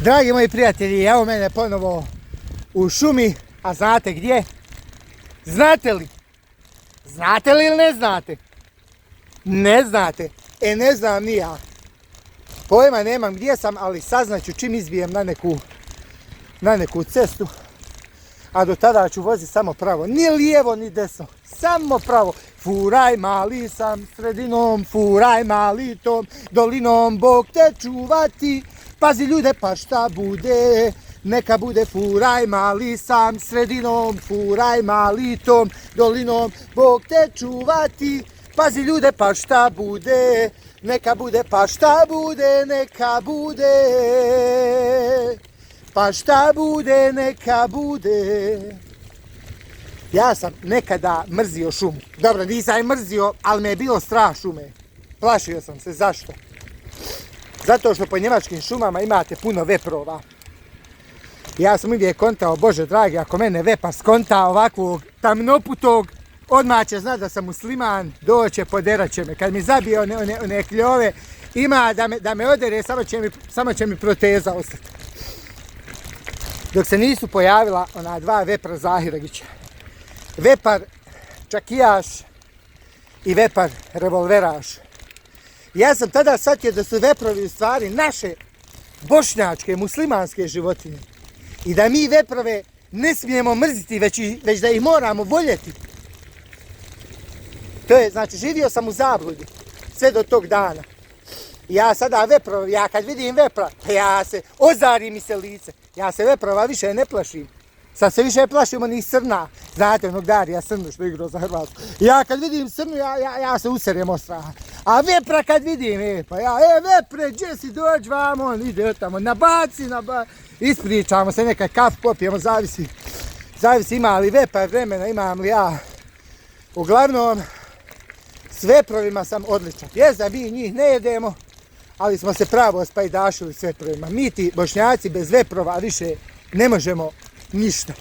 Dragi moji prijatelji, evo mene ponovo u šumi, a znate gdje? Znate li? Znate li ili ne znate? Ne znate. Ne znam ni ja. Pojma nemam gdje sam, ali saznaću čim izbijem na neku cestu. A do tada ću voziti samo pravo. Ni lijevo, ni desno. Samo pravo. Furaj mali sam sredinom, furaj mali tom dolinom, Bog te čuvati. Pazi ljude pa šta bude, neka bude furaj mali sam sredinom, furaj mali tom dolinom, Bog te čuvati. Pazi ljude pa šta bude, neka bude pa šta bude, neka bude. Pa šta bude, neka bude. Ja sam nekada mrzio šumu. Dobro, nisam je mrzio, ali me je bilo strah šume. Plašio sam se, zašto? Zato što po njemačkim šumama imate puno veprova. Ja sam uvijek kontao, Bože dragi, ako mene vepar skonta ovakvog tamnoputog, odmah će znati da sam musliman, doće, poderat će me. Kad mi zabije one kljove, ima da me odere, samo će mi proteza ostati. Dok se nisu pojavila ona dva vepra Zahiragića. Vepar čakijaš i vepar revolveraš. Ja sam tada shvatio da su veprovi u stvari naše bošnjačke, muslimanske životinje. I da mi veprove ne smijemo mrziti, već da ih moramo voljeti. To je, znači, živio sam u zabludi sve do tog dana. Ja sada veprovi, ja kad vidim vepra, ja se, ozari mi se lice. Ja se veprova više ne plašim. Sad se više plašim onih srna. Znate, onog Darija Srnu što je igrao za Hrvatsku. Ja kad vidim srnu, ja se userem od straha. A vepra kad vidim, vepre, gdje si, dođi vam, on ide tamo, nabaci, ispričamo se, neka kafu popijemo, zavisi ima li vepar vremena, imam li ja. Uglavnom, s veprovima sam odličan. Jest da mi njih ne jedemo, ali smo se pravo spajdašili s veprovima. Mi ti Bošnjaci bez veprova više ne možemo ništa.